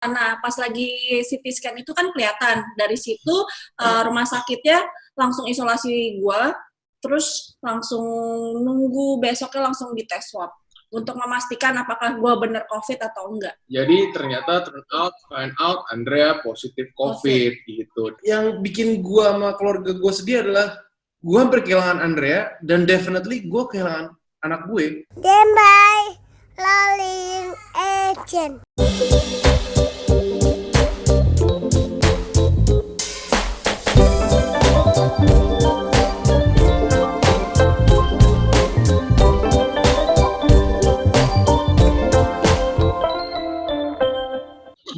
Nah, pas lagi CT scan itu kan kelihatan. Dari situ rumah sakitnya langsung isolasi gue, terus langsung nunggu besoknya langsung dites swab untuk memastikan apakah gue bener COVID atau enggak. Jadi ternyata find out Andrea positif COVID gitu. Yang bikin gue sama keluarga gue sedih adalah gue hampir kehilangan Andrea dan definitely gue kehilangan anak gue. Dembai Lalin Agent.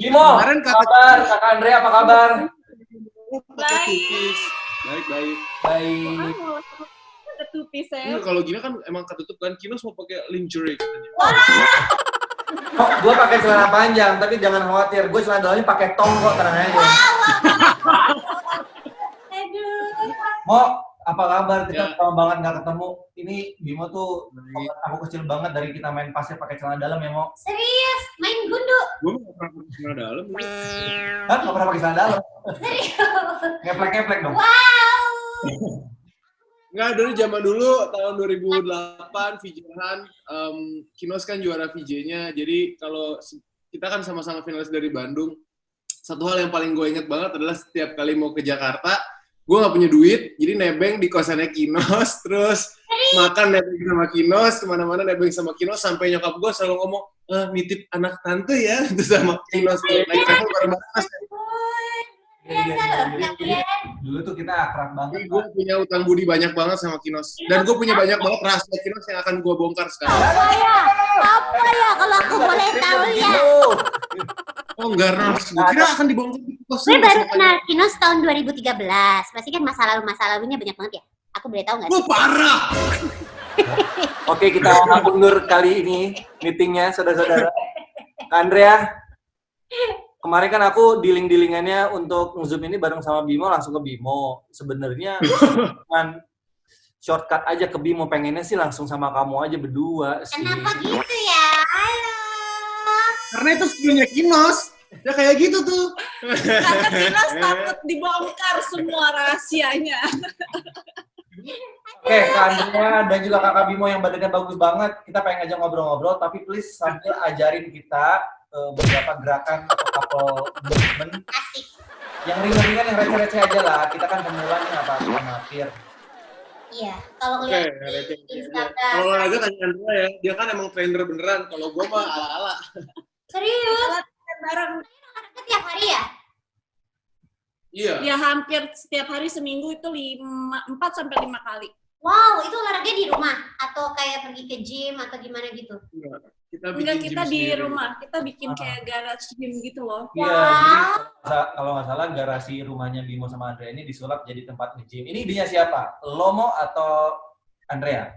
Bimo, kemarin kabar, Kakak Andrea apa kabar? Baik. Baik. Ketupis ya. Kalau gini kan emang ketutup kan, Kinos mau pakai lingerie katanya. Oh, gue pakai celana panjang, tapi jangan khawatir, gue celana dalamnya pakai tong kok, tenang aja. Mo, apa kabar? Kita lama banget nggak ketemu. Ini Bimo tuh, aku kecil banget dari kita main pasir pakai celana dalam ya, Mo. Serius? Main gundu? Gue nggak pernah pakai celana dalam. Hah? Nggak pernah pakai celana dalam? Serius? Ngeplek dong. Wow! Nggak, dari zaman dulu, tahun 2008, VJ-an, Kinos kan juara VJ-nya, jadi kalau kita kan sama-sama finalis dari Bandung, satu hal yang paling gue inget banget adalah setiap kali mau ke Jakarta, gue nggak punya duit, jadi nebeng di kosannya Kinos, terus makan nebeng sama Kinos, kemana-mana nebeng sama Kinos, sampai nyokap gue selalu ngomong, nitip anak tante ya, terus sama Kinos, naik travel bareng-bareng. Dulu tuh kita akrab banget. Gue punya utang budi banyak banget sama Kinos. Dan gue punya banyak banget rahasia Kinos yang akan gue bongkar sekarang. Apa ya kalau aku boleh tahu ya? Oh enggak, Ros. Gue kira akan dibongkar di pos. Gue baru kenal Kinos tahun 2013. Pasti kan masa lalunya banyak banget ya? Aku boleh tahu nggak sih? Gue parah! Oke, kita mundur kali ini meetingnya, saudara-saudara. Andrea, kemarin kan aku dealing-dealingannya untuk nge-zoom ini bareng sama Bimo, langsung ke Bimo. Sebenarnya cuman shortcut aja ke Bimo, pengennya sih langsung sama kamu aja berdua sih. Kenapa gitu ya? Halo. Karena itu skillnya Kinos. Ya kayak gitu tuh. Karena Kinos takut dibongkar semua rahasianya. Oke, Kak Andrea dan juga Kakak Bimo yang badannya bagus banget, kita pengen ngajak ngobrol-ngobrol, tapi please sambil ajarin kita beberapa gerakan atau couple movement. Asik. Yang ringan-ringan, yang receh-receh aja lah. Kita kan pemula nih, apa amatir. Iya, kalau lihat di Instagram. Kalau olahraga tanya Andrea ya, dia kan emang trainer beneran. Kalau gue mah ala-ala. Serius? Bareng. Olahraga tiap hari ya? Iya. Ya hampir setiap hari seminggu itu 4 sampai 5 kali. Wow, itu olahraga di rumah atau kayak pergi ke gym atau gimana gitu? Enggak, kita di rumah. Kita bikin kayak garage gym gitu loh. Iya, jadi kalau nggak salah garasi rumahnya Bimo sama Andrea ini disulap jadi tempat nge-gym. Ini idenya siapa? Lomo atau Andrea?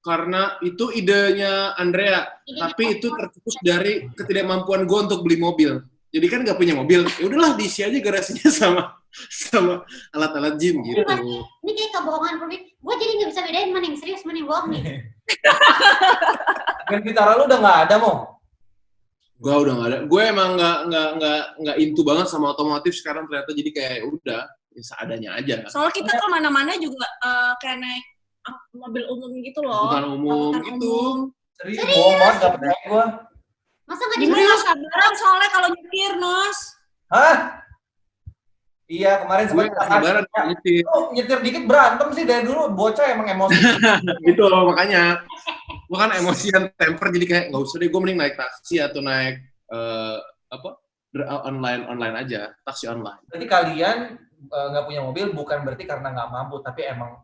Karena itu idenya Andrea, tapi itu tercetus dari ketidakmampuan gue untuk beli mobil. Jadi kan nggak punya mobil, ya udahlah diisi aja garasinya sama alat-alat gym gitu. Ini kayak kebohongan publik. Gue jadi nggak bisa bedain mana yang serius, mana yang bohong nih. Dan gitar lu udah nggak ada, Mo? Gue udah nggak ada. Gue emang nggak into banget sama otomotif sekarang ternyata, jadi kayak udah ya seadanya aja. Soalnya kita kemana-mana juga kayak naik mobil umum gitu loh. Bukan umum gitu. Serius? Bohong banget, nggak percaya gue. Masa nggak Gimana sabaran soalnya kalau nyetir, Nos? Hah? Iya, kemarin Gue sabaran nyetir. Nyetir dikit berantem sih dari dulu, bocah emang emosi. Gitu loh, makanya. Gue kan emosian temper, jadi kayak nggak usah deh, gue mending naik taksi atau naik online aja, taksi online. Berarti kalian nggak punya mobil bukan berarti karena nggak mampu, tapi emang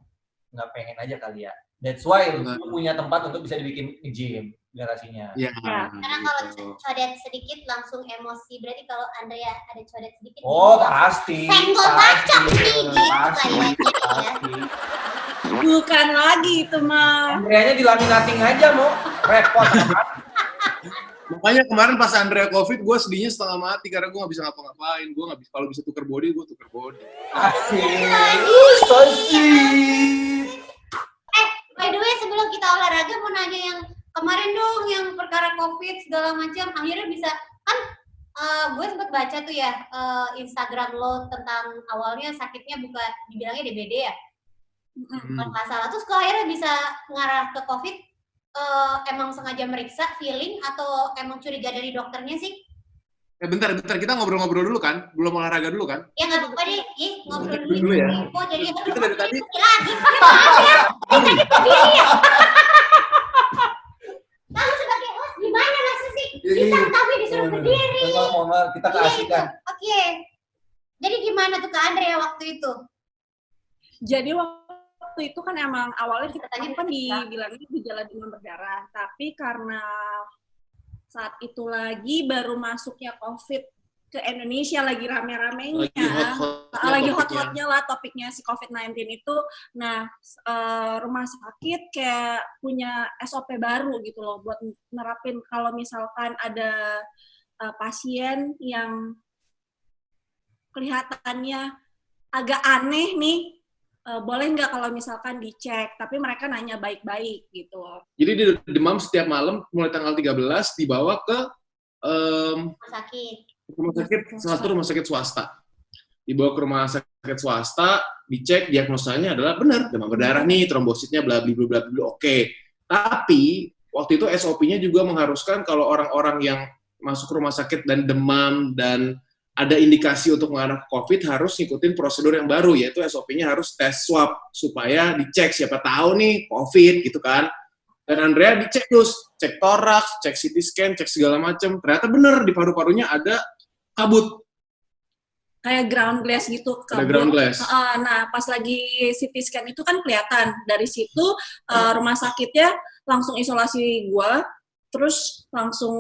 nggak pengen aja kali ya. That's why lu punya tempat untuk bisa dibikin gym garasinya. Iya. Karena kalau codet sedikit langsung emosi. Berarti kalau Andrea ada codet sedikit. Oh pasti. Senggol bacok nih gitu kayaknya ya. Bukan lagi itu mah. Andreanya dilaminating aja, Mo. Repot amat. Makanya kemarin pas Andrea COVID, gue sedihnya setengah mati karena gue nggak bisa ngapa-ngapain. Gue nggak bisa, kalau bisa tuker body, gue tuker body. Asik. So sweet. By the way, sebelum kita olahraga mau nanya yang kemarin dong, yang perkara COVID segala macam, akhirnya bisa kan Gue sempat baca tuh ya Instagram lo tentang awalnya sakitnya dibilangnya DBD ya, kalau nggak salah. Terus kok akhirnya bisa ngarah ke COVID, emang sengaja meriksa feeling atau emang curiga dari dokternya sih? Bentar, kita ngobrol-ngobrol dulu kan? Belum olahraga dulu kan? Ya nggak apa-apa deh, ngobrol Dulu ya. Kok jadi Kita dari tadi. lagi? Ya. Lalu sebagai host gimana maksud sih? Kita tapi disuruh berdiri. Mohon kita keasikan. Oke. Jadi gimana tuh Kak Andrea waktu itu? Jadi waktu itu kan emang awalnya kita Katanya kan bisa. dibilangnya gejala demam berdarah, tapi karena saat itu lagi baru masuknya COVID ke Indonesia, lagi rame-ramenya, lagi hot-hotnya lah topiknya si COVID-19 itu. Nah, rumah sakit kayak punya SOP baru gitu loh buat nerapin kalau misalkan ada pasien yang kelihatannya agak aneh nih, boleh nggak kalau misalkan dicek, tapi mereka nanya baik-baik gitu loh. Jadi dia demam setiap malam mulai tanggal 13 dibawa ke rumah sakit, salah satu rumah sakit swasta. Dibawa ke rumah sakit swasta, dicek, diagnosanya adalah benar demam berdarah nih, trombositnya bla bla bla bla, oke. Tapi waktu itu SOP-nya juga mengharuskan kalau orang-orang yang masuk rumah sakit dan demam dan ada indikasi untuk mengarah ke COVID harus ngikutin prosedur yang baru, yaitu SOP-nya harus tes swab supaya dicek siapa tahu nih COVID gitu kan. Dan Andrea dicek terus, cek toraks, cek CT scan, cek segala macam. Ternyata bener di paru-parunya ada kabut. Kayak ground glass gitu. Ada ground glass. Nah, pas lagi CT scan itu kan kelihatan. Dari situ rumah sakitnya langsung isolasi gua, terus langsung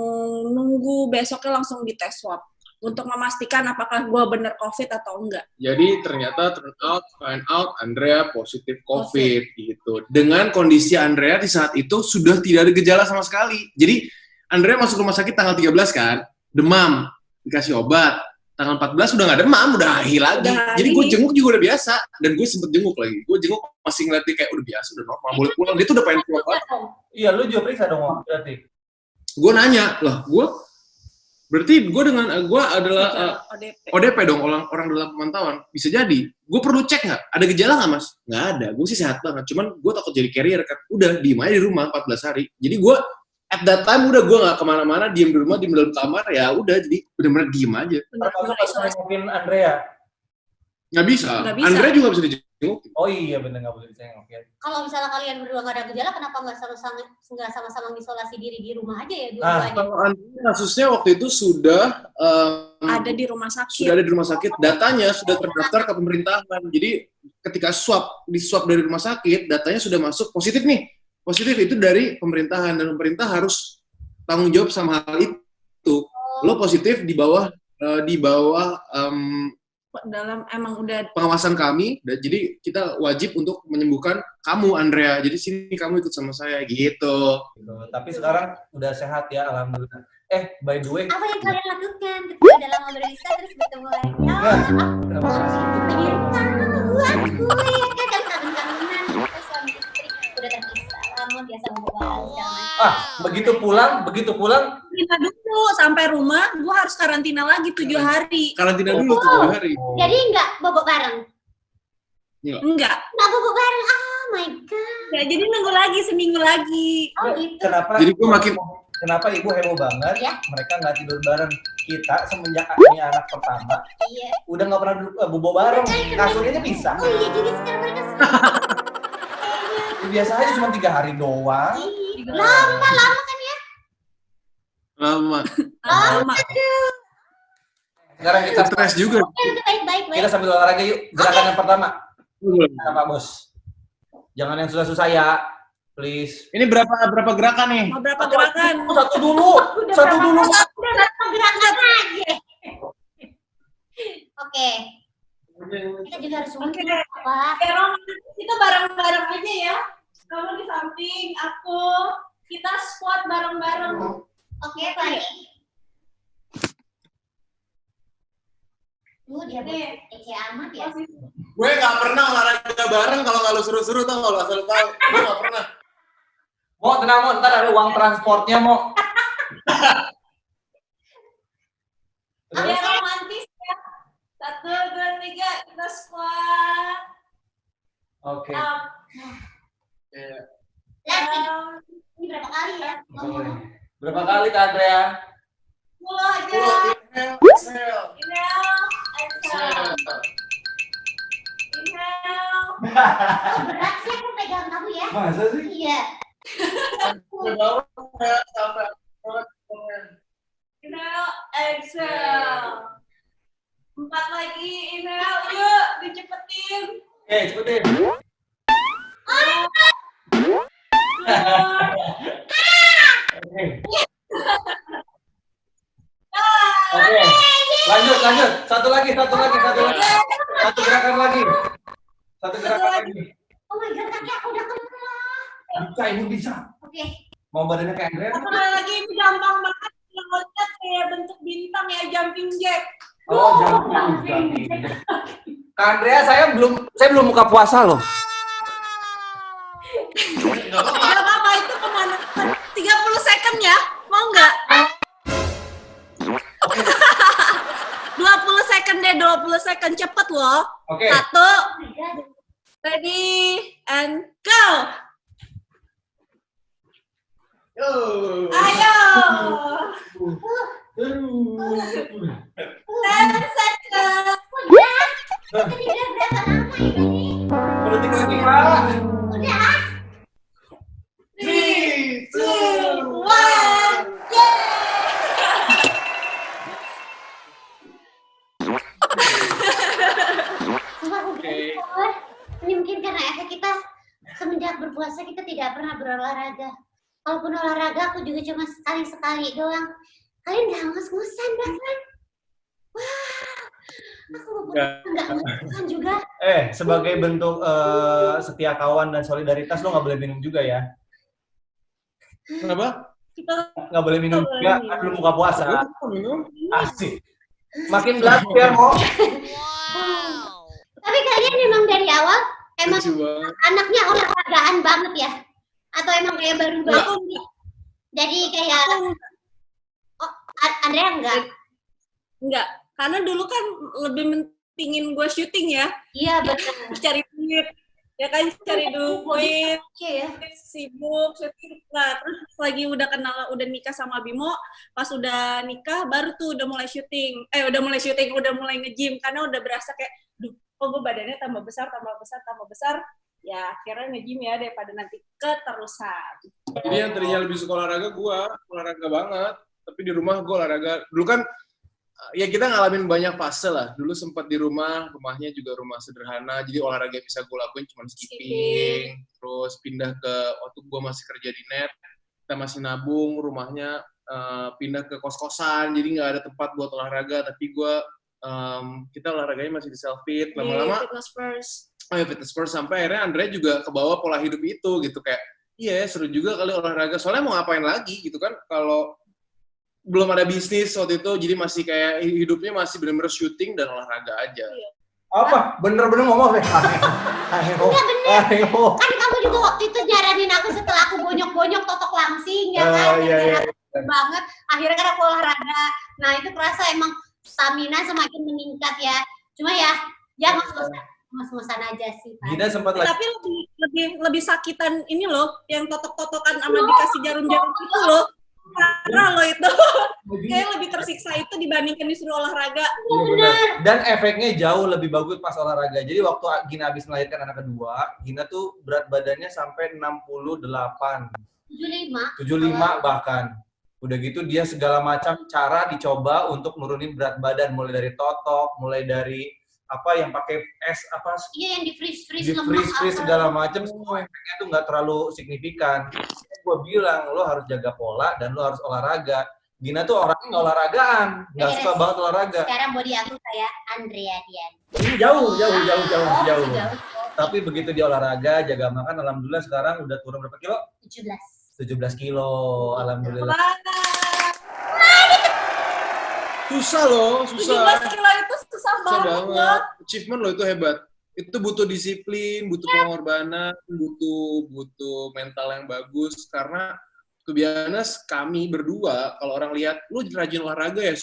nunggu besoknya langsung dites swab untuk memastikan apakah gue bener COVID atau enggak. Jadi ternyata find out Andrea positif COVID gitu. Dengan kondisi Andrea di saat itu sudah tidak ada gejala sama sekali. Jadi Andrea masuk rumah sakit tanggal 13 kan, demam, dikasih obat. Tanggal 14 udah nggak demam, udah akhir lagi. Jadi gue jenguk juga udah biasa. Dan gue sempet jenguk lagi. Gue jenguk masih ngeliat dia kayak udah biasa, udah normal, boleh pulang. Dia tuh udah pengen pulang. Iya, lu juga periksa dong berarti. Gue nanya, lah berarti gue adalah ODP dong, orang dalam pemantauan. Bisa jadi. Gue perlu cek nggak? Ada gejala nggak, Mas? Nggak ada. Gue sih sehat banget. Cuman gue takut jadi carrier kan. Udah, diem aja di rumah 14 hari. Jadi gue, at that time udah gue nggak kemana-mana, diem di rumah, diem dalam kamar. Ya udah, jadi bener-bener diem aja. Termasuk pas nengokin Andrea? Nggak bisa. Andrea juga bisa dijenguk. Oh iya, bener nggak boleh dijenguk. Kalau misalnya kalian berdua nggak ada gejala, kenapa nggak sama-sama isolasi diri di rumah aja ya dua-duanya? Kalau Andrea kasusnya waktu itu sudah ada di rumah sakit. Sudah ada di rumah sakit, datanya sudah terdaftar ke pemerintahan. Jadi ketika di swab dari rumah sakit, datanya sudah masuk positif nih. Positif itu dari pemerintahan, dan pemerintah harus tanggung jawab sama hal itu. Lo positif di bawah dalam emang udah pengawasan kami, dan jadi kita wajib untuk menyembuhkan kamu, Andrea. Jadi sini kamu ikut sama saya gitu. Tapi sekarang udah sehat ya, alhamdulillah. By the way, apa yang kalian lakukan ketika dalam ngobrol bisa terus bertemu lagi? Kenapa sih? Pengen tahu aku ya kan kangen-kangenan kita suami istri udah terpisah lama biasa ngobrol. Begitu pulang karantina dulu sampai rumah, gue harus karantina lagi 7 hari. Karantina dulu 7 hari. Jadi nggak bobok bareng? Enggak. Nggak bobok bareng. Oh my god. Ya, jadi nunggu lagi seminggu lagi. Oh gitu. Jadi gue Kenapa ibu heboh banget? Ya? Mereka nggak tidur bareng. Kita semenjak punya anak pertama, udah nggak pernah bobo bareng. Kasurnya bisa. Oh iya, jadi sekarang mereka biasa aja cuma 3 hari doang. Lama kan ya? Lama. Sekarang kita stres juga. Baik. Kita sambil olahraga yuk. Gerakan yang pertama. Pak Bos. Jangan yang susah-susah ya. Please. Ini berapa gerakan nih? Berapa gerakan? Satu dulu. Udah berapa gerakan aja. Oke. Kita juga harus Pak. Kita bareng-bareng aja ya. Kamu di samping aku. Kita squat bareng-bareng. Oke, Pak. Dia kece amat ya. Gue nggak pernah olahraga bareng kalau nggak lu suruh-suruh, tau nggak lu asal tahu. Gue nggak pernah. Mau tenang, mau ntar ada uang transportnya mau. Biar romantis ya. 1, 2, 3, kita squat. Oke. Up. Kayak Ini berapa kali ya? Berapa kali Kak Andrea? 10 aja. inhale, exhale, Inhale, exhale. exhale. Inhale. Oh, berat sih aku pegang kamu ya. Masa sih? Iya. Ke bawah ya, sampai Inhale, exhale. 4 lagi, inhale, yuk, dicepetin. Oke, cepetin. Oke. Lanjut. Satu lagi. Satu gerakan lagi. Oh my god, kaki aku udah kena. Ini bisa. Oke. Mau badannya kayak Andrea? Satu lagi, ini gampang banget. Loncat kayak bentuk bintang ya, jumping jack. Oh, jumping. Kak Andrea, saya belum buka puasa loh. Gak apa-apa, itu pemanasan. 30 second ya, mau nggak? 20 second deh, 20 second. Cepet loh. Oke. 1, Oh my god. ready, and go! Yo. Ayo! 10 Udah. second. Tadi udah berapa lama ini? Berdetik lagi, Pak. Udah. 3, 2, 1, yeay! Sumpah aku bingung. Ini mungkin karena efek kita semenjak berpuasa kita tidak pernah berolahraga. Kalaupun olahraga aku juga cuma sekali-sekali doang. Kalian udah ngos-ngosan bahkan. Wah, aku nggak ngos-ngosan juga. Sebagai bentuk setia kawan dan solidaritas lo nggak boleh minum juga ya. Kenapa? Kita Nggak boleh minum Nggak boleh juga, minum. kan belum buka puasa. Minum? Asik. Makin belas ya, Mo. Tapi kalian emang dari awal emang Lucu banget. anaknya olahragaan banget ya? Atau emang kayak baru-baru? Aku Jadi kayak Andrea enggak? enggak, karena dulu kan lebih mentingin gue syuting ya, Iya betul. cari duit, ya kan cari duit, Oke ya. sibuk syuting. Nah, terus lagi udah kenal, udah nikah sama Bimo, pas udah nikah baru tuh udah mulai syuting, udah mulai nge-gym karena udah berasa kayak, duh, kok gue badannya tambah besar, ya akhirnya nge-gym ya daripada nanti keterusan. Jadi yang tadinya lebih suka olahraga, olahraga banget. Tapi di rumah gue olahraga. Dulu kan, ya kita ngalamin banyak fase lah. Dulu sempat di rumahnya juga rumah sederhana. Jadi olahraga yang bisa gue lakuin cuma skipping. Terus pindah ke, waktu gue masih kerja di net, kita masih nabung, rumahnya pindah ke kos-kosan. Jadi nggak ada tempat buat olahraga. Tapi kita olahraganya masih di self-fit. Lama-lama, Fitness first. fitness first, sampai akhirnya Andre juga kebawa pola hidup itu gitu, kayak iya seru juga kali olahraga, soalnya mau ngapain lagi gitu kan, kalau belum ada bisnis waktu itu, jadi masih kayak hidupnya masih benar-benar syuting dan olahraga aja. Apa? Bener-bener ngomong deh. Ayo. Kan kamu juga waktu itu nyaranin aku setelah aku bonyok-bonyok totok langsing ya kan? Iya. Banget. Akhirnya kan aku olahraga. Nah itu kerasa emang stamina semakin meningkat ya. Cuma ya ngos-ngosan aja sih. Pak. Gina sempat lagi. Tapi lebih sakitan ini loh, yang totok-totokan sama dikasih jarum-jarum itu loh. Parah loh itu. Kayak lebih tersiksa itu dibandingkan disuruh olahraga. Iya, benar. Dan efeknya jauh lebih bagus pas olahraga. Jadi waktu Gina habis melahirkan anak kedua, Gina tuh berat badannya sampai 68. 75 bahkan. Udah gitu dia segala macam cara dicoba untuk nurunin berat badan, mulai dari totok, mulai dari apa yang pakai es apa Iya yang di freeze segala macam, semua efeknya tuh nggak terlalu signifikan. Gue bilang lo harus jaga pola dan lo harus olahraga. Gina tuh orangnya nggak olahragaan, nggak suka banget olahraga. Sekarang body aku kayak Andrea Dian. Ini jauh. Jauh. Tapi begitu dia olahraga, jaga makan, alhamdulillah sekarang udah turun berapa kilo? 17 kilo, alhamdulillah. Susah loh, 17 susah. kilo itu susah banget. Achievement loh, itu hebat. Itu butuh disiplin, butuh pengorbanan, butuh mental yang bagus. Karena kebiasaan kami berdua, kalau orang lihat, lu rajin olahraga ya,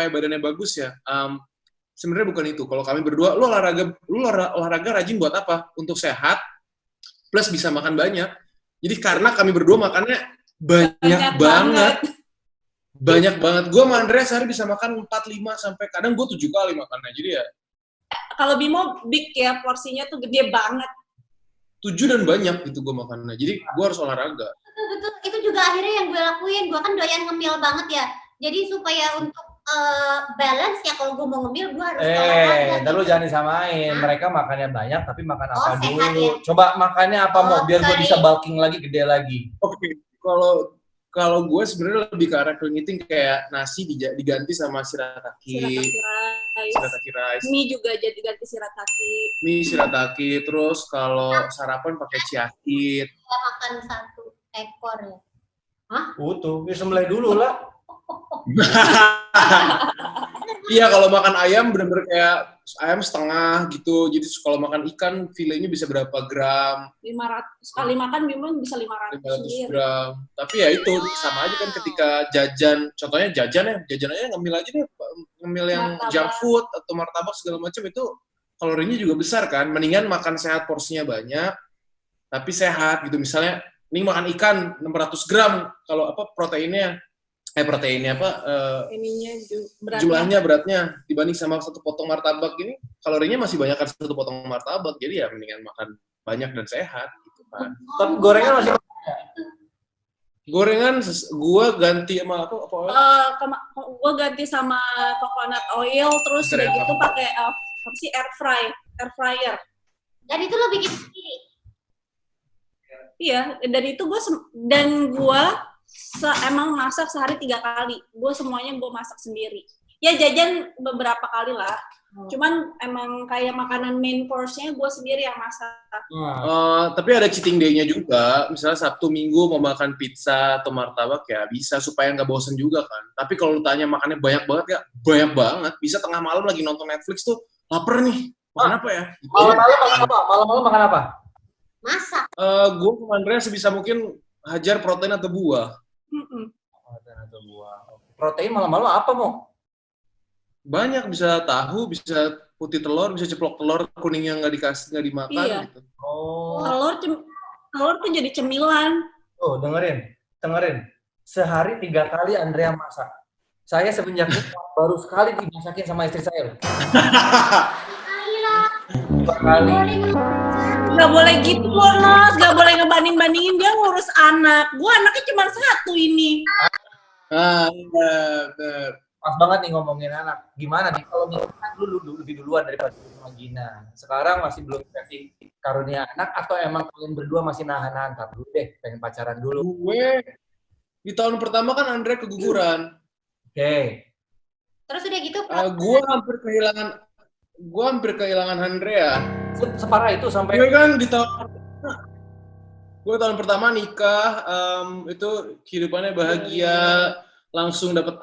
supaya badannya bagus ya. Sebenarnya bukan itu. Kalau kami berdua, lu olahraga rajin buat apa? Untuk sehat, plus bisa makan banyak. Jadi karena kami berdua makannya banyak banget. Banyak banget. Gue sama Andrea sehari bisa makan 4-5 sampai kadang gue 7 kali makannya. Jadi ya Kalau Bimo big ya, porsinya tuh gede banget. 7 dan banyak gitu gue makannya. Jadi gue harus olahraga. Betul, itu juga akhirnya yang gue lakuin. Gue kan doyan ngemil banget ya. Jadi supaya untuk balance ya, kalau gue mau ngemil gue harus olahraga. Ntar lu jangan disamain. Mereka makannya banyak, tapi makan apa sehat dulu? ya. Coba makannya apa mau, biar gue sorry. bisa bulking lagi, gede lagi. Oke. Kalau gue sebenarnya lebih ke arah clean eating, kayak nasi diganti sama shirataki rice. Mie juga jadi ganti shirataki. Mie shirataki, terus kalau sarapan pakai chia seed. Kita makan 1 ekor ya. Tuh, sembelih dulu lah. Iya, kalau makan ayam bener-bener kayak ayam setengah gitu. Jadi kalau makan ikan filenya bisa berapa gram? 500 sekali makan Bimo bisa 500 500 gram. Tapi ya itu sama aja kan ketika jajan, contohnya jajan aja ngemil aja deh, ngemil yang Martabak. junk food atau martabak segala macam itu kalorinya juga besar kan. Mendingan makan sehat, porsinya banyak, tapi sehat gitu. Misalnya, ini makan ikan 600 gram, kalau proteinnya Ininya beratnya dibanding sama 1 potong martabak ini, kalorinya masih banyak kan 1 potong martabak. Jadi ya mendingan makan banyak dan sehat gitu kan. Tapi gorengan masih Gorengan gua ganti sama apa? gue ganti sama coconut oil, terus udah Keren gitu apa? pakai air fryer. Dan itu lo bikin sendiri. Iya, dan itu gue emang masak sehari 3 kali. Gue semuanya gue masak sendiri. Ya jajan beberapa kali lah. Cuman emang kayak makanan main course-nya gue sendiri yang masak. Tapi ada cheating day-nya juga. Misalnya Sabtu Minggu mau makan pizza atau martabak ya bisa, supaya nggak bosen juga kan. Tapi kalau lu tanya makannya banyak banget ya, banyak banget. Bisa tengah malam lagi nonton Netflix tuh, lapar nih. Makan apa ya? Malam-malam makan apa? Masak. Gue sama Andrea sebisa mungkin hajar protein atau buah. Protein malam-malam apa mau? Banyak, bisa tahu, bisa putih telur, bisa ceplok telur, kuningnya nggak dimakan Iya. gitu. Telur tuh jadi cemilan. Dengerin. Sehari 3 kali Andrea masak. Saya semenjak baru sekali dimasakin sama istri saya. 2 kali. Gak boleh gitu loh, Nos. Gak boleh ngebanding-bandingin, dia ngurus anak. Gue anaknya cuma 1 ini. Bener. Pas banget nih ngomongin anak. Gimana nih kalau misalkan lu lebih duluan daripada sama Gina? Sekarang masih belum dikasih karunia anak, atau emang kalian berdua masih nahan-nahan? Tar dulu deh, pengen pacaran dulu. Gue di tahun pertama kan Andrea keguguran. Oke. Terus udah gitu Gue hampir kehilangan Andrea. Separah itu sampai Gue kan tahun pertama nikah, itu kehidupannya bahagia, langsung dapat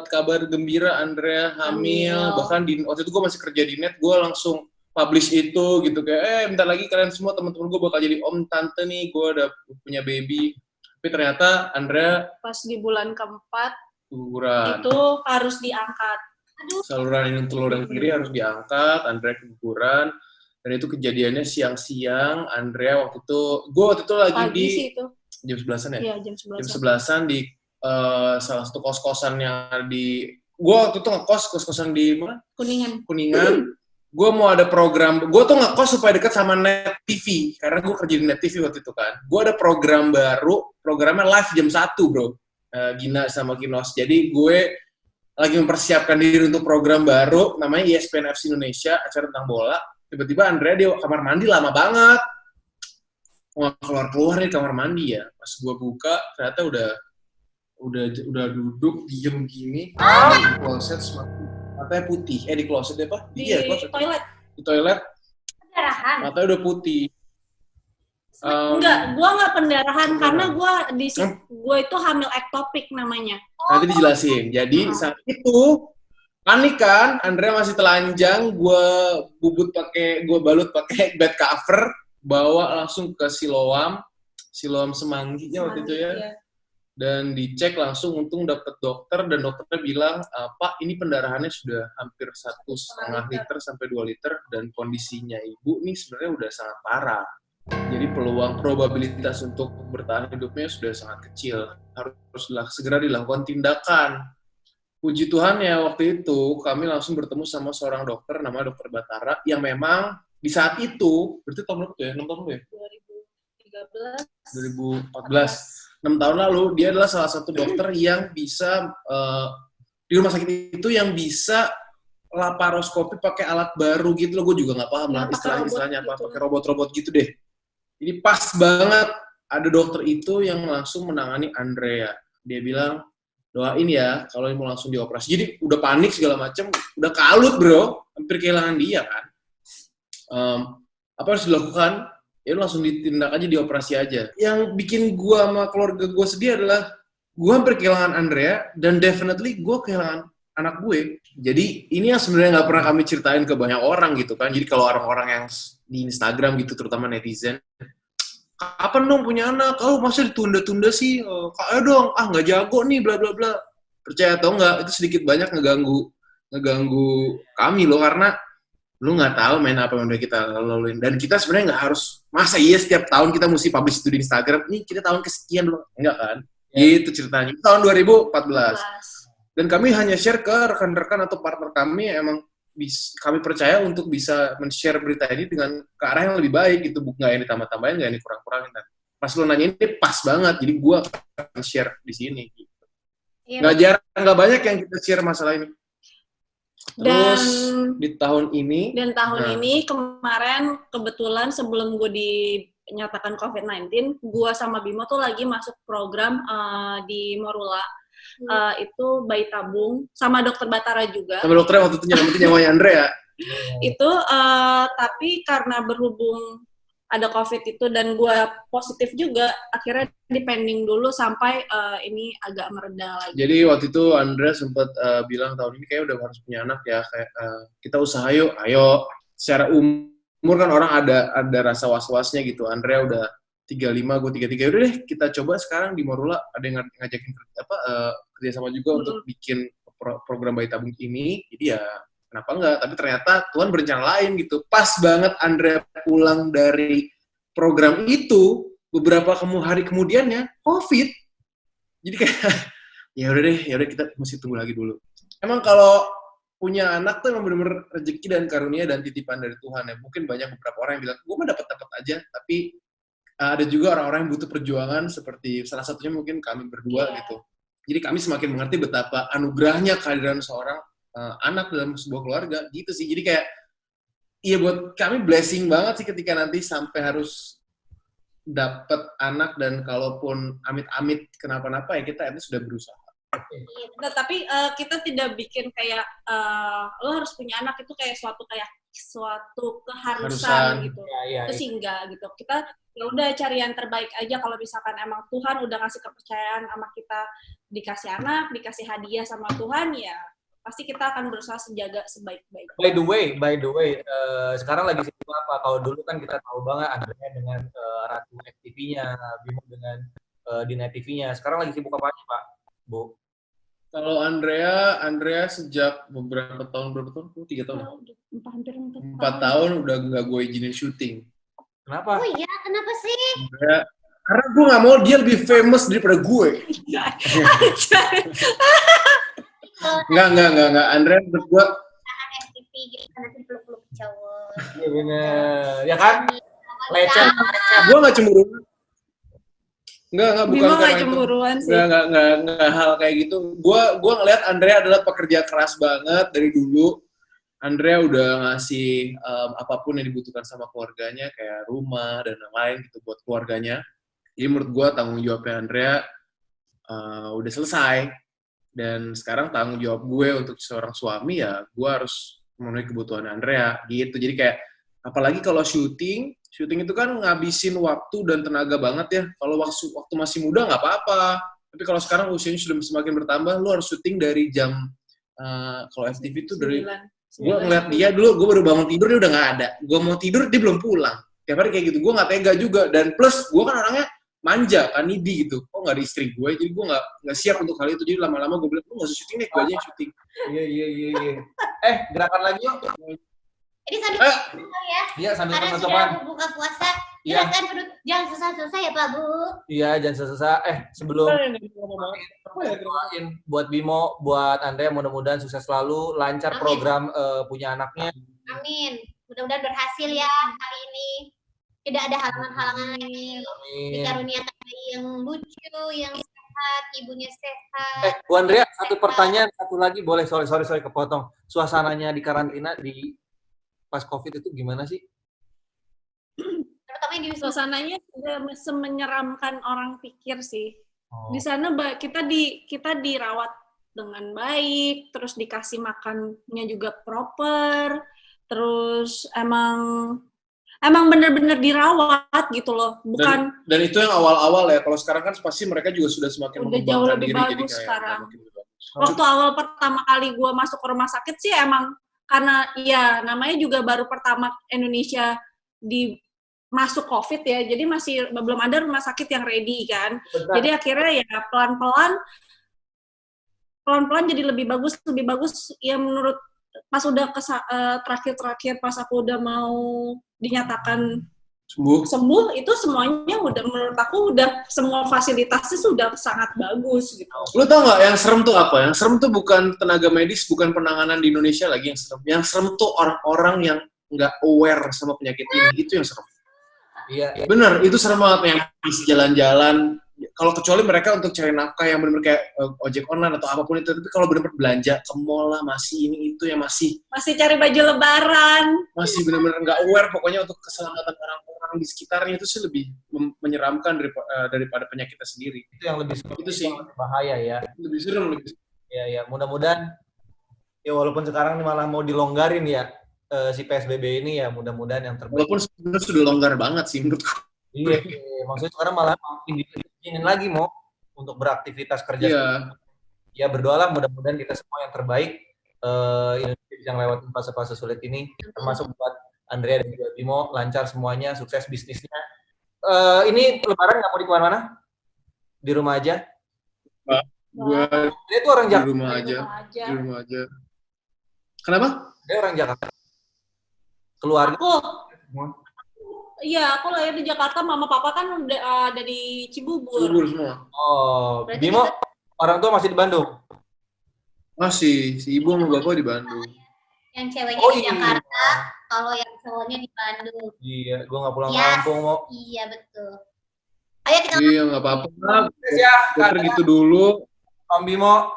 kabar gembira Andrea hamil. Bahkan waktu itu gue masih kerja di net, gue langsung publish itu gitu, kayak bentar lagi kalian semua teman-teman gue bakal jadi om tante nih, gue udah punya baby. Tapi ternyata Andrea Pas di bulan keempat, keguguran. itu harus diangkat. Saluran telur yang kiri harus diangkat, Andrea keguguran. Dan itu kejadiannya siang-siang. Andrea waktu itu lagi Pagi di sih itu. jam 11-an ya? Iya, jam 11. Jam 11-an di salah satu kos-kosan yang di... Gue waktu itu kos-kosan di mana? Kuningan. Gue mau ada program... Gue tuh ngekos supaya dekat sama Net TV. Karena gue kerja di Net TV waktu itu kan. Gue ada program baru, programnya live jam 1, bro. Gina sama Kinos. Jadi gue lagi mempersiapkan diri untuk program baru, namanya ESPN FC Indonesia, acara tentang bola. Tiba-tiba Andrea di kamar mandi lama banget. Keluar nih kamar mandi ya. Pas gue buka, ternyata udah duduk diem gini. Di kloset, matanya putih. Di kloset apa? Di kloset. toilet. Di toilet, pendarahan. matanya udah putih. Enggak, gue nggak pendarahan karena gue itu hamil ektopik namanya. Nanti dijelasin. Jadi saat itu panik kan, Andrea masih telanjang, gue balut pakai bed cover, bawa langsung ke Siloam Semangginya waktu itu ya. Iya. dan dicek langsung, untung dapet dokter, dan dokternya bilang, Pak, ini pendarahannya sudah hampir 1,5 liter sampai 2 liter, dan kondisinya ibu nih sebenarnya udah sangat parah. Jadi probabilitas untuk bertahan hidupnya sudah sangat kecil. Harus segera dilakukan tindakan. Puji Tuhan ya, waktu itu kami langsung bertemu sama seorang dokter, namanya Dokter Batara, yang memang di saat itu, berarti tahun berapa ya? 6 tahun ya? 2014. 6 tahun lalu, dia adalah salah satu dokter yang bisa, di rumah sakit itu yang bisa laparoskopi pakai alat baru gitu loh, gue juga nggak paham lah istilahnya apa, gitu. Pakai robot-robot gitu deh. Jadi pas banget ada dokter itu yang langsung menangani Andrea. Dia bilang, doain ya kalau mau langsung dioperasi. Jadi udah panik segala macam, udah kalut bro, hampir kehilangan dia kan. Apa harus dilakukan? Ya langsung ditindak aja, dioperasi aja. Yang bikin gue sama keluarga gue sedih adalah gue hampir kehilangan Andrea, dan definitely gue kehilangan anak gue. Jadi ini yang sebenarnya nggak pernah kami ceritain ke banyak orang gitu kan. Jadi kalau orang-orang yang di Instagram gitu, terutama netizen, kapan dong punya anak? Oh masa ditunda-tunda sih? Ayo dong, nggak jago nih, bla bla bla. Percaya atau nggak, itu sedikit banyak ngeganggu kami loh, karena lu nggak tahu main apa yang udah kita laluin. Dan kita sebenarnya nggak harus, masa iya setiap tahun kita mesti publish itu di Instagram, nih kita tahun kesekian loh. Enggak kan? Itu ceritanya. Tahun 2014. Dan kami hanya share ke rekan-rekan atau partner kami yang emang kami percaya untuk bisa men-share berita ini dengan ke arah yang lebih baik gitu. Nggak ini tambah-tambahin, nggak ini kurang-kurangin. Pas lu nanya ini pas banget, jadi gue akan share di sini. Gitu. Iya, nggak banyak yang kita share masalah ini. Terus di tahun ini kemarin kebetulan sebelum gue dinyatakan COVID-19, gue sama Bimo tuh lagi masuk program di Morula. Itu bayi tabung sama Dokter Batara juga. Sama dokter waktu itu nyelamatin nyawanya Andrea. Itu tapi karena berhubung ada COVID itu dan gue positif juga, akhirnya dipending dulu sampai ini agak mereda lagi. Jadi waktu itu Andrea sempat bilang tahun ini kayak udah harus punya anak ya, kayak kita usaha yuk, ayo. Secara umur kan orang ada rasa was-wasnya gitu. Andrea udah 35, gue 33, udah deh kita coba sekarang di Morula, ada yang ngajakin kerjasama juga untuk bikin program bayi tabung ini. Jadi ya kenapa enggak, tapi ternyata Tuhan berencana lain gitu. Pas banget Andrea pulang dari program itu, beberapa hari kemudiannya COVID. Jadi kayak ya udah kita mesti tunggu lagi dulu. Emang kalau punya anak tuh emang bener-bener rezeki dan karunia dan titipan dari Tuhan ya. Mungkin banyak beberapa orang yang bilang, gue mah dapat aja, tapi ada juga orang-orang yang butuh perjuangan, seperti salah satunya mungkin kami berdua gitu. Jadi kami semakin mengerti betapa anugerahnya kehadiran seorang anak dalam sebuah keluarga gitu sih. Jadi kayak iya buat kami blessing banget sih ketika nanti sampai harus dapat anak, dan kalaupun amit-amit kenapa-napa ya kita itu sudah berusaha. Nah, tapi kita tidak bikin kayak lo harus punya anak itu kayak suatu keharusan gitu. Itu sih enggak gitu. Kita ya udah cari yang terbaik aja. Kalau misalkan emang Tuhan udah ngasih kepercayaan sama kita, dikasih anak, dikasih hadiah sama Tuhan, ya pasti kita akan berusaha sejaga sebaik-baiknya. By the way, sekarang lagi sibuk apa? Kalau dulu kan kita tahu banget Andrea dengan Ratu FTV-nya, Bimo dengan Dina TV-nya. Sekarang lagi sibuk apa aja, Pak? Bu? Kalau Andrea sejak berapa tahun? 3 tahun? Hampir 4 tahun udah nggak gue izinin syuting. Kenapa? Oh iya, kenapa sih? Andrea, karena gue nggak mau dia lebih famous daripada gue. Enggak. Andrea menurut gue FTV gitu, nanti peluk-peluk cowok. Iya bener. Ya kan? Lecet. Gue nggak cemburu. Enggak, bukan Bimo karena gak cemburuan itu. sih. Enggak hal kayak gitu. Gue ngeliat Andrea adalah pekerja keras banget dari dulu. Andrea udah ngasih apapun yang dibutuhkan sama keluarganya, kayak rumah dan lain-lain gitu buat keluarganya. Jadi menurut gue tanggung jawabnya Andrea udah selesai. Dan sekarang tanggung jawab gue untuk seorang suami, ya gue harus memenuhi kebutuhan Andrea gitu. Jadi kayak apalagi kalau syuting itu kan ngabisin waktu dan tenaga banget ya. Kalau waktu masih muda nggak apa-apa, tapi kalau sekarang usianya sudah semakin bertambah, lu harus syuting dari jam kalau FTV itu dari gue ngeliat dia dulu, gue baru bangun tidur dia udah nggak ada, gue mau tidur dia belum pulang, tiap hari kayak gitu. Gue nggak tega juga, dan plus gue kan orangnya manja kan, needy gitu. Oh nggak ada istri gue, jadi gue nggak siap untuk hal itu. Jadi lama-lama gue bilang, lu nggak usah syuting deh, gue aja yang syuting. Iya. Gerakan lagi yuk. Jadi sambil ya. Iya, sambil Karena penutupan. sudah buka puasa, Iya. silakan penduduk jangan susah-susah ya Pak Bu. Iya, jangan susah-susah. Sebelum doain buat Bimo, buat Andrea, mudah-mudahan sukses selalu, lancar Amin. program punya anaknya. Amin. Mudah-mudahan berhasil ya kali ini. Tidak ada halangan-halangan lagi. Amin. Dikaruniakan bayi yang lucu, yang sehat, ibunya sehat. Bu Andrea, satu pertanyaan, satu lagi boleh, sorry kepotong. Suasananya di karantina di pas COVID itu gimana sih? Terutama yang di Wisma. Suasananya tidak semenyeramkan orang pikir sih. Oh. Di sana kita dirawat dengan baik, terus dikasih makannya juga proper, terus emang benar-benar dirawat gitu loh, bukan Dan itu yang awal-awal ya. Kalau sekarang kan pasti mereka juga sudah semakin udah jauh mengembangkan lebih diri, jadi bagus kayak sekarang. makin lebih bagus. Waktu awal pertama kali gue masuk ke rumah sakit sih emang karena ya namanya juga baru pertama Indonesia di masuk COVID ya, jadi masih belum ada rumah sakit yang ready kan. Benar. Jadi akhirnya ya pelan-pelan jadi lebih bagus ya menurut pas udah terakhir pas aku udah mau dinyatakan sembuh itu semuanya udah menurut aku udah semua fasilitasnya sudah sangat bagus gitu. Lu tau nggak yang serem tuh apa? Yang serem tuh bukan tenaga medis, bukan penanganan di Indonesia lagi yang serem. Yang serem tuh orang-orang yang nggak aware sama penyakit ini. Itu yang serem. Iya. Bener, itu serem banget yang masih jalan-jalan. Kalau kecuali mereka untuk cari nafkah yang benar-benar kayak ojek online atau apapun itu, tapi kalau benar-benar belanja ke mall lah, masih ini itu yang masih cari baju lebaran, masih benar-benar nggak aware pokoknya untuk keselamatan orang-orang di sekitarnya itu sih lebih menyeramkan daripada penyakitnya sendiri. Itu yang lebih Itu sih bahaya ya. lebih serem. Ya, mudah-mudahan ya walaupun sekarang ini malah mau dilonggarin ya si PSBB ini ya, mudah-mudahan yang terbaik. Walaupun sebenarnya sudah longgar banget sih menurutku. Iya, maksudnya sekarang malah makin diizinin lagi mau untuk beraktivitas kerja. Iya. Ya berdoalah mudah-mudahan kita semua yang terbaik Indonesia bisa ngelewatin fase-fase sulit ini, termasuk buat Andrea dan juga Bimo, lancar semuanya, sukses bisnisnya. Ini Lebaran nggak mau di kemana-mana? Di rumah aja? Gua Dia tuh orang di Jakarta. rumah aja. Kenapa? Dia orang Jakarta. Keluarga. Iya, aku lahir di Jakarta, mama papa kan udah dari Cibubur. Cibubur semua. Oh, Berarti Bimo, orang tua masih di Bandung? Masih, si ibu sama bapak di Bandung. Yang ceweknya Oh, di iya. Jakarta, kalau yang cowoknya di Bandung. Iya, gue nggak pulang Yes. kampung mau. Iya betul. Ayo kita Iya, nggak apa-apa. Ya, Dokter gitu dulu. Om Bimo,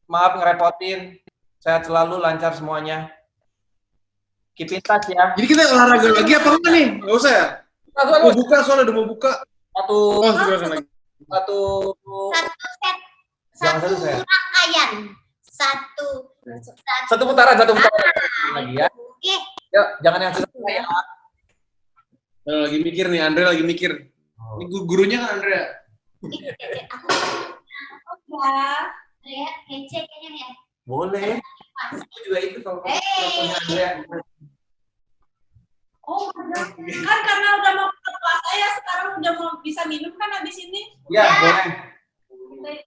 maaf ngerepotin. Sehat selalu, lancar semuanya. Keep in touch ya. Jadi kita olahraga lagi apa enggak nih? Nggak usah ya? Mau buka, soalnya udah mau buka. Satu Silakan lagi. satu set, Jangan satu satu set. rangkaian, Satu putaran lagi ya. Oke. Yuk, jangan yang susah ya. Lagi mikir nih, Andre lagi mikir. Ini gurunya kan Andre? Ih, kece. Aku ya, kece kayaknya ya. Boleh. Aku juga ikut kalau Hey. Andrea. Oh, kan karena udah mau buka puasa ya, sekarang udah mau bisa minum kan habis ini. Ya, boleh.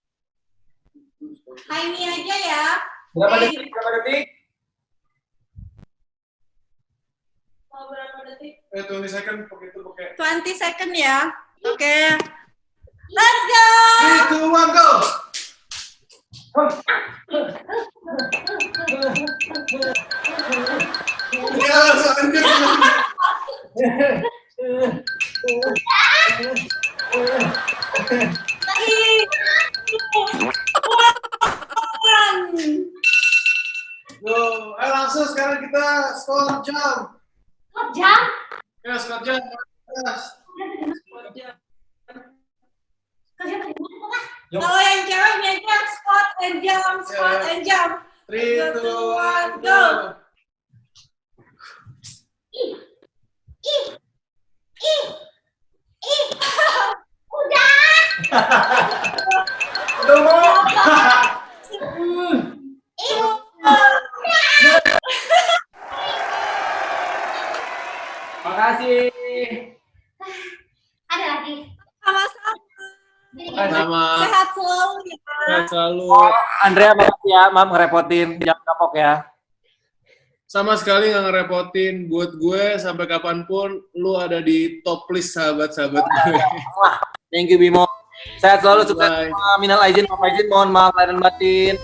Ini aja ya. Berapa detik? Mau berapa detik? 20 second begitu pakai. 20 second ya. Oke. Let's go! 3, 2, 1, go! Ya, langsung anjir. Go. Ayo langsung sekarang kita skor jam. Jam. Ya, skor jam. Kalau yang cewek ini aja squat and jump, squat and jump. 3, 2, 1, go! Makasih. Ada lagi. Sama-sama. Jadi selalu. Andrea, makasih ya, maaf ngerepotin, jangan kapok ya. Sama sekali nggak ngerepotin. Buat gue, sampai kapanpun, lu ada di top list sahabat-sahabat gue. Thank you Bimo. Sehat selalu, sukses. Bye. Minal aizin, mohon maaf lahir dan batin.